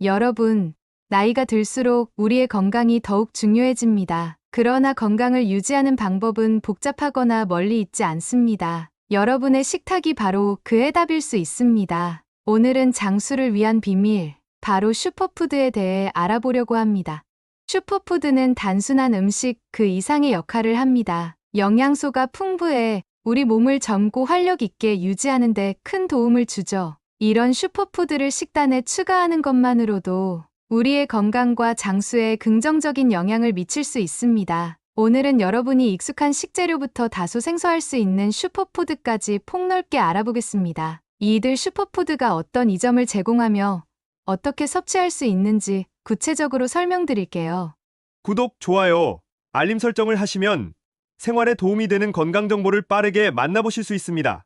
여러분, 나이가 들수록 우리의 건강이 더욱 중요해집니다. 그러나 건강을 유지하는 방법은 복잡하거나 멀리 있지 않습니다. 여러분의 식탁이 바로 그 해답일 수 있습니다. 오늘은 장수를 위한 비밀, 바로 슈퍼푸드에 대해 알아보려고 합니다. 슈퍼푸드는 단순한 음식 그 이상의 역할을 합니다. 영양소가 풍부해 우리 몸을 젊고 활력 있게 유지하는 데 큰 도움을 주죠. 이런 슈퍼푸드를 식단에 추가하는 것만으로도 우리의 건강과 장수에 긍정적인 영향을 미칠 수 있습니다. 오늘은 여러분이 익숙한 식재료부터 다소 생소할 수 있는 슈퍼푸드까지 폭넓게 알아보겠습니다. 이들 슈퍼푸드가 어떤 이점을 제공하며 어떻게 섭취할 수 있는지 구체적으로 설명드릴게요. 구독, 좋아요, 알림 설정을 하시면 생활에 도움이 되는 건강 정보를 빠르게 만나보실 수 있습니다.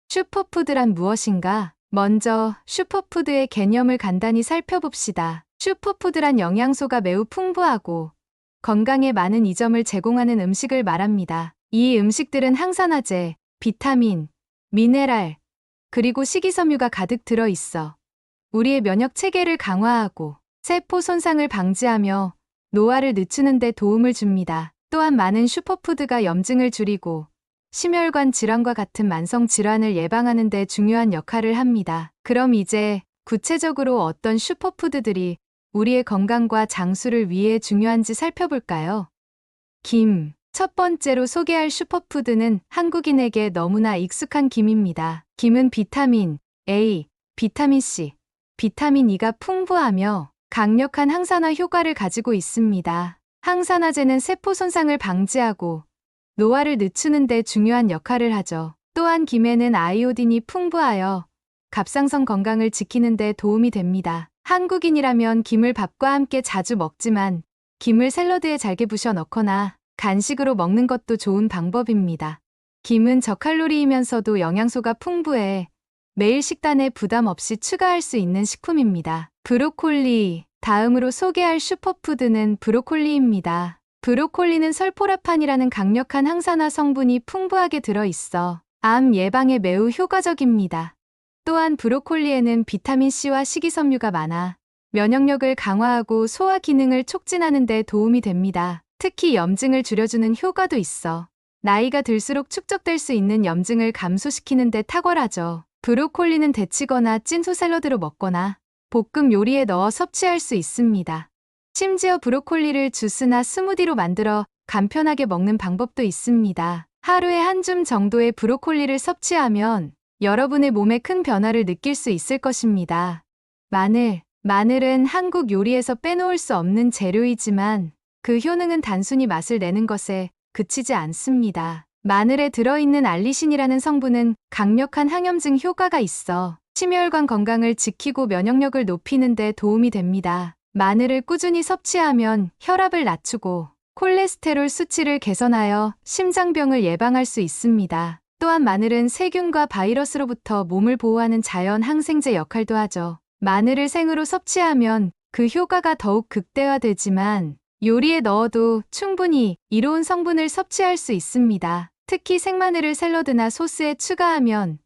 슈퍼푸드란 무엇인가? 먼저 슈퍼푸드의 개념을 간단히 살펴봅시다. 슈퍼푸드란 영양소가 매우 풍부하고 건강에 많은 이점을 제공하는 음식을 말합니다. 이 음식들은 항산화제, 비타민, 미네랄, 그리고 식이섬유가 가득 들어 있어 우리의 면역 체계를 강화하고 세포 손상을 방지하며 노화를 늦추는 데 도움을 줍니다. 또한 많은 슈퍼푸드가 염증을 줄이고 심혈관 질환과 같은 만성 질환을 예방하는 데 중요한 역할을 합니다. 그럼 이제 구체적으로 어떤 슈퍼푸드들이 우리의 건강과 장수를 위해 중요한지 살펴볼까요? 김. 첫 번째로 소개할 슈퍼푸드는 한국인에게 너무나 익숙한 김입니다. 김은 비타민 A, 비타민 C, 비타민 E가 풍부하며 강력한 항산화 효과를 가지고 있습니다. 항산화제는 세포 손상을 방지하고 노화를 늦추는 데 중요한 역할을 하죠. 또한 김에는 아이오딘이 풍부하여 갑상선 건강을 지키는 데 도움이 됩니다. 한국인이라면 김을 밥과 함께 자주 먹지만 김을 샐러드에 잘게 부셔 넣거나 간식으로 먹는 것도 좋은 방법입니다. 김은 저칼로리이면서도 영양소가 풍부해 매일 식단에 부담 없이 추가할 수 있는 식품입니다. 브로콜리. 다음으로 소개할 슈퍼푸드는 브로콜리입니다. 브로콜리는 설포라판이라는 강력한 항산화 성분이 풍부하게 들어있어 암 예방에 매우 효과적입니다. 또한 브로콜리에는 비타민C와 식이섬유가 많아 면역력을 강화하고 소화 기능을 촉진하는 데 도움이 됩니다. 특히 염증을 줄여주는 효과도 있어 나이가 들수록 축적될 수 있는 염증을 감소시키는 데 탁월하죠. 브로콜리는 데치거나 찐소 샐러드로 먹거나 볶음 요리에 넣어 섭취할 수 있습니다. 심지어 브로콜리를 주스나 스무디로 만들어 간편하게 먹는 방법도 있습니다. 하루에 한 줌 정도의 브로콜리를 섭취하면 여러분의 몸에 큰 변화를 느낄 수 있을 것입니다. 마늘. 마늘은 한국 요리에서 빼놓을 수 없는 재료이지만 그 효능은 단순히 맛을 내는 것에 그치지 않습니다. 마늘에 들어있는 알리신이라는 성분은 강력한 항염증 효과가 있어 심혈관 건강을 지키고 면역력을 높이는 데 도움이 됩니다. 마늘을 꾸준히 섭취하면 혈압을 낮추고 콜레스테롤 수치를 개선하여 심장병을 예방할 수 있습니다. 또한 마늘은 세균과 바이러스로부터 몸을 보호하는 자연 항생제 역할도 하죠. 마늘을 생으로 섭취하면 그 효과가 더욱 극대화되지만 요리에 넣어도 충분히 이로운 성분을 섭취할 수 있습니다. 특히 생마늘을 샐러드나 소스에 추가하면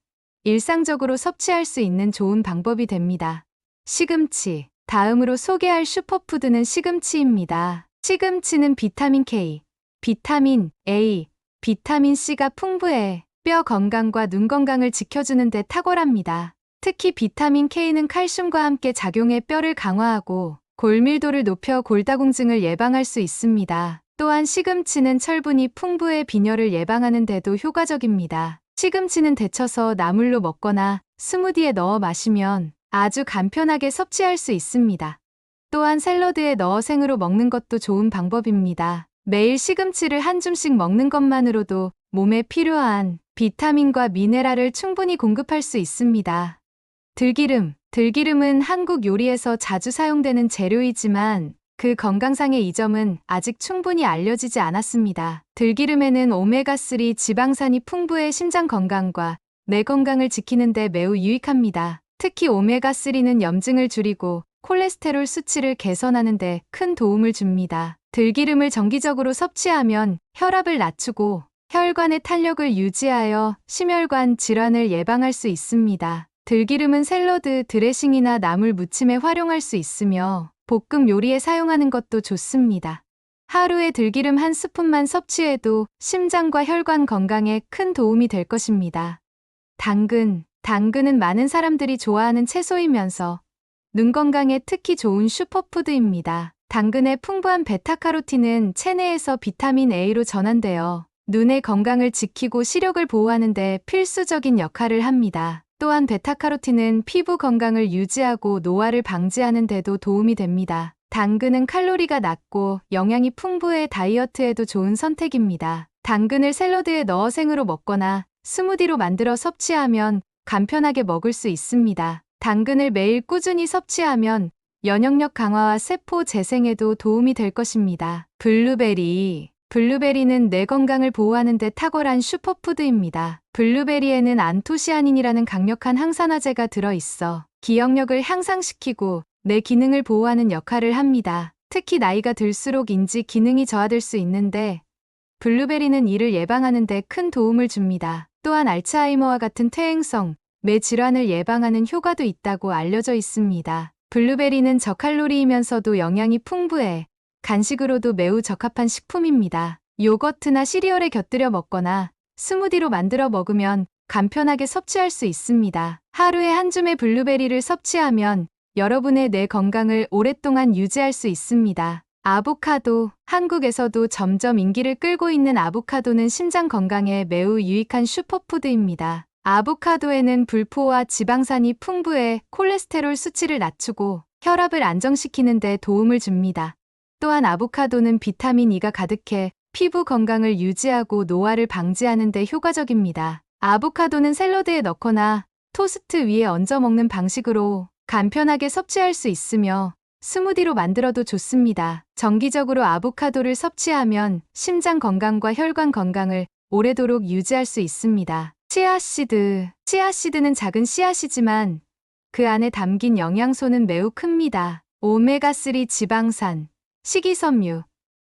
일상적으로 섭취할 수 있는 좋은 방법이 됩니다. 시금치. 다음으로 소개할 슈퍼푸드는 시금치입니다. 시금치는 비타민 K, 비타민 A, 비타민 C가 풍부해 뼈 건강과 눈 건강을 지켜주는 데 탁월합니다. 특히 비타민 K는 칼슘과 함께 작용해 뼈를 강화하고 골밀도를 높여 골다공증을 예방할 수 있습니다. 또한 시금치는 철분이 풍부해 빈혈을 예방하는 데도 효과적입니다. 시금치는 데쳐서 나물로 먹거나 스무디에 넣어 마시면 아주 간편하게 섭취할 수 있습니다. 또한 샐러드에 넣어 생으로 먹는 것도 좋은 방법입니다. 매일 시금치를 한 줌씩 먹는 것만으로도 몸에 필요한 비타민과 미네랄을 충분히 공급할 수 있습니다. 들기름. 들기름은 한국 요리에서 자주 사용되는 재료이지만 그 건강상의 이점은 아직 충분히 알려지지 않았습니다. 들기름에는 오메가3 지방산이 풍부해 심장 건강과 뇌 건강을 지키는 데 매우 유익합니다. 특히 오메가3는 염증을 줄이고 콜레스테롤 수치를 개선하는 데 큰 도움을 줍니다. 들기름을 정기적으로 섭취하면 혈압을 낮추고 혈관의 탄력을 유지하여 심혈관 질환을 예방할 수 있습니다. 들기름은 샐러드, 드레싱이나 나물 무침에 활용할 수 있으며 볶음 요리에 사용하는 것도 좋습니다. 하루에 들기름 한 스푼만 섭취해도 심장과 혈관 건강에 큰 도움이 될 것입니다. 당근은 많은 사람들이 좋아하는 채소이면서 눈 건강에 특히 좋은 슈퍼푸드입니다. 당근의 풍부한 베타카로틴은 체내에서 비타민 A로 전환되어 눈의 건강을 지키고 시력을 보호하는 데 필수적인 역할을 합니다. 또한 베타카로틴은 피부 건강을 유지하고 노화를 방지하는 데도 도움이 됩니다. 당근은 칼로리가 낮고 영양이 풍부해 다이어트에도 좋은 선택입니다. 당근을 샐러드에 넣어 생으로 먹거나 스무디로 만들어 섭취하면 간편하게 먹을 수 있습니다. 당근을 매일 꾸준히 섭취하면 면역력 강화와 세포 재생에도 도움이 될 것입니다. 블루베리는 뇌 건강을 보호하는 데 탁월한 슈퍼푸드입니다. 블루베리에는 안토시아닌이라는 강력한 항산화제가 들어있어 기억력을 향상시키고 뇌 기능을 보호하는 역할을 합니다. 특히 나이가 들수록 인지 기능이 저하될 수 있는데 블루베리는 이를 예방하는 데 큰 도움을 줍니다. 또한 알츠하이머와 같은 퇴행성, 뇌 질환을 예방하는 효과도 있다고 알려져 있습니다. 블루베리는 저칼로리이면서도 영양이 풍부해 간식으로도 매우 적합한 식품입니다. 요거트나 시리얼에 곁들여 먹거나 스무디로 만들어 먹으면 간편하게 섭취할 수 있습니다. 하루에 한 줌의 블루베리를 섭취하면 여러분의 뇌 건강을 오랫동안 유지할 수 있습니다. 아보카도, 한국에서도 점점 인기를 끌고 있는 아보카도는 심장 건강에 매우 유익한 슈퍼푸드입니다. 아보카도에는 불포화 지방산이 풍부해 콜레스테롤 수치를 낮추고 혈압을 안정시키는 데 도움을 줍니다. 또한 아보카도는 비타민 E가 가득해 피부 건강을 유지하고 노화를 방지하는 데 효과적입니다. 아보카도는 샐러드에 넣거나 토스트 위에 얹어 먹는 방식으로 간편하게 섭취할 수 있으며 스무디로 만들어도 좋습니다. 정기적으로 아보카도를 섭취하면 심장 건강과 혈관 건강을 오래도록 유지할 수 있습니다. 치아씨드는 작은 씨앗이지만 그 안에 담긴 영양소는 매우 큽니다. 오메가3 지방산, 식이섬유,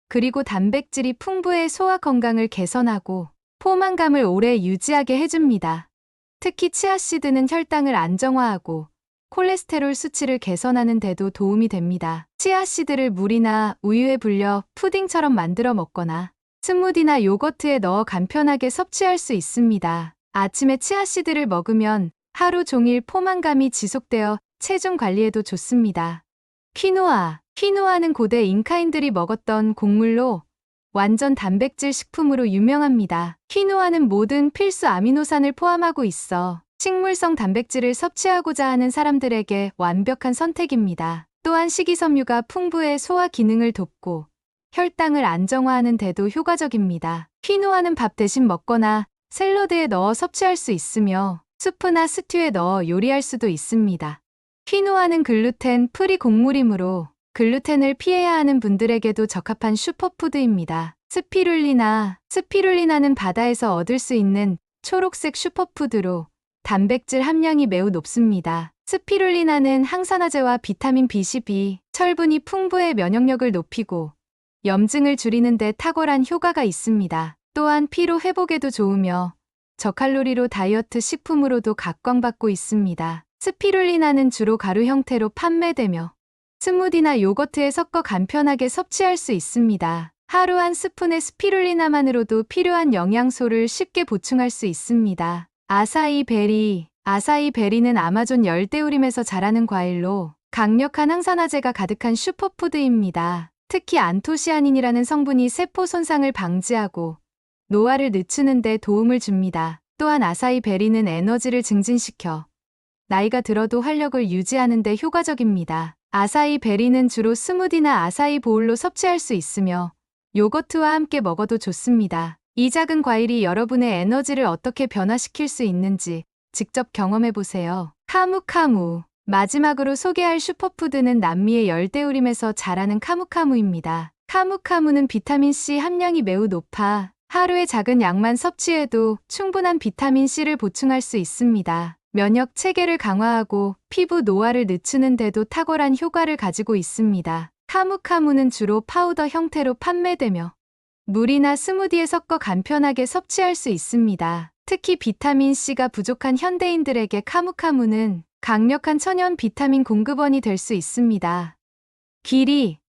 그리고 단백질이 풍부해 소화 건강을 개선하고 포만감을 오래 유지하게 해줍니다. 특히 치아씨드는 혈당을 안정화하고 콜레스테롤 수치를 개선하는 데도 도움이 됩니다. 치아씨드를 물이나 우유에 불려 푸딩처럼 만들어 먹거나 스무디나 요거트에 넣어 간편하게 섭취할 수 있습니다. 아침에 치아씨드를 먹으면 하루 종일 포만감이 지속되어 체중 관리에도 좋습니다. 퀴노아는 고대 잉카인들이 먹었던 곡물로 완전 단백질 식품으로 유명합니다. 퀴노아는 모든 필수 아미노산을 포함하고 있어 식물성 단백질을 섭취하고자 하는 사람들에게 완벽한 선택입니다. 또한 식이섬유가 풍부해 소화 기능을 돕고 혈당을 안정화하는 데도 효과적입니다. 퀴노아는 밥 대신 먹거나 샐러드에 넣어 섭취할 수 있으며 수프나 스튜에 넣어 요리할 수도 있습니다. 퀴노아는 글루텐 프리 곡물이므로 글루텐을 피해야 하는 분들에게도 적합한 슈퍼푸드입니다. 스피룰리나는 바다에서 얻을 수 있는 초록색 슈퍼푸드로 단백질 함량이 매우 높습니다. 스피룰리나는 항산화제와 비타민 B12, 철분이 풍부해 면역력을 높이고 염증을 줄이는 데 탁월한 효과가 있습니다. 또한 피로 회복에도 좋으며 저칼로리로 다이어트 식품으로도 각광받고 있습니다. 스피룰리나는 주로 가루 형태로 판매되며 스무디나 요거트에 섞어 간편하게 섭취할 수 있습니다. 하루 한 스푼의 스피룰리나만으로도 필요한 영양소를 쉽게 보충할 수 있습니다. 아사이베리는 아마존 열대우림에서 자라는 과일로 강력한 항산화제가 가득한 슈퍼푸드입니다. 특히 안토시아닌이라는 성분이 세포 손상을 방지하고 노화를 늦추는 데 도움을 줍니다. 또한 아사이베리는 에너지를 증진시켜 나이가 들어도 활력을 유지하는 데 효과적입니다. 아사이베리는 주로 스무디나 아사이 보울로 섭취할 수 있으며 요거트와 함께 먹어도 좋습니다. 이 작은 과일이 여러분의 에너지를 어떻게 변화시킬 수 있는지 직접 경험해보세요. 카무카무. 마지막으로 소개할 슈퍼푸드는 남미의 열대우림에서 자라는 카무카무입니다. 카무카무는 비타민C 함량이 매우 높아 하루에 작은 양만 섭취해도 충분한 비타민C를 보충할 수 있습니다. 면역 체계를 강화하고 피부 노화를 늦추는 데도 탁월한 효과를 가지고 있습니다. 카무카무는 주로 파우더 형태로 판매되며 물이나 스무디에 섞어 간편하게 섭취할 수 있습니다. 특히 비타민 C가 부족한 현대인들에게 카무카무는 강력한 천연 비타민 공급원이 될 수 있습니다.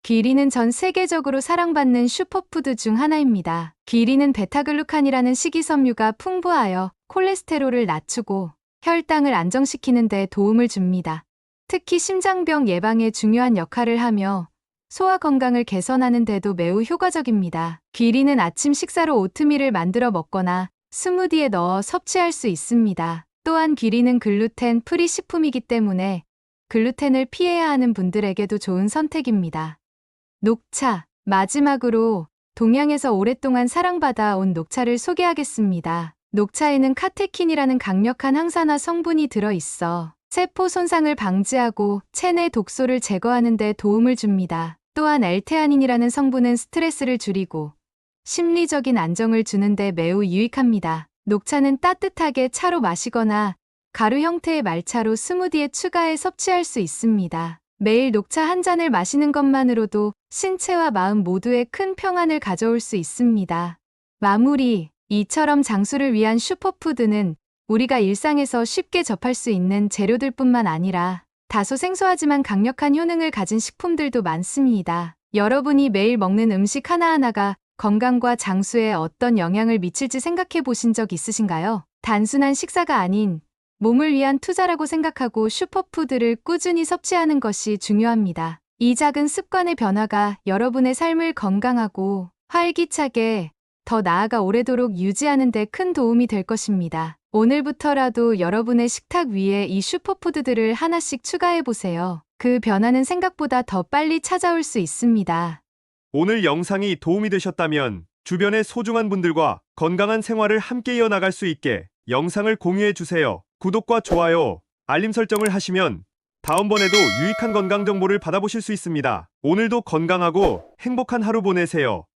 귀리는 전 세계적으로 사랑받는 슈퍼푸드 중 하나입니다. 귀리는 베타글루칸이라는 식이섬유가 풍부하여 콜레스테롤을 낮추고 혈당을 안정시키는 데 도움을 줍니다. 특히 심장병 예방에 중요한 역할을 하며 소화 건강을 개선하는 데도 매우 효과적입니다. 귀리는 아침 식사로 오트밀을 만들어 먹거나 스무디에 넣어 섭취할 수 있습니다. 또한 귀리는 글루텐 프리 식품이기 때문에 글루텐을 피해야 하는 분들에게도 좋은 선택입니다. 녹차. 마지막으로 동양에서 오랫동안 사랑받아 온 녹차를 소개하겠습니다. 녹차에는 카테킨이라는 강력한 항산화 성분이 들어있어 세포 손상을 방지하고 체내 독소를 제거하는 데 도움을 줍니다. 또한 엘테아닌이라는 성분은 스트레스를 줄이고 심리적인 안정을 주는 데 매우 유익합니다. 녹차는 따뜻하게 차로 마시거나 가루 형태의 말차로 스무디에 추가해 섭취할 수 있습니다. 매일 녹차 한 잔을 마시는 것만으로도 신체와 마음 모두에 큰 평안을 가져올 수 있습니다. 마무리. 이처럼 장수를 위한 슈퍼푸드는 우리가 일상에서 쉽게 접할 수 있는 재료들뿐만 아니라 다소 생소하지만 강력한 효능을 가진 식품들도 많습니다. 여러분이 매일 먹는 음식 하나하나가 건강과 장수에 어떤 영향을 미칠지 생각해 보신 적 있으신가요? 단순한 식사가 아닌 몸을 위한 투자라고 생각하고 슈퍼푸드를 꾸준히 섭취하는 것이 중요합니다. 이 작은 습관의 변화가 여러분의 삶을 건강하고 활기차게 더 나아가 오래도록 유지하는 데 큰 도움이 될 것입니다. 오늘부터라도 여러분의 식탁 위에 이 슈퍼푸드들을 하나씩 추가해 보세요. 그 변화는 생각보다 더 빨리 찾아올 수 있습니다. 오늘 영상이 도움이 되셨다면 주변의 소중한 분들과 건강한 생활을 함께 이어나갈 수 있게 영상을 공유해 주세요. 구독과 좋아요, 알림 설정을 하시면 다음번에도 유익한 건강 정보를 받아보실 수 있습니다. 오늘도 건강하고 행복한 하루 보내세요.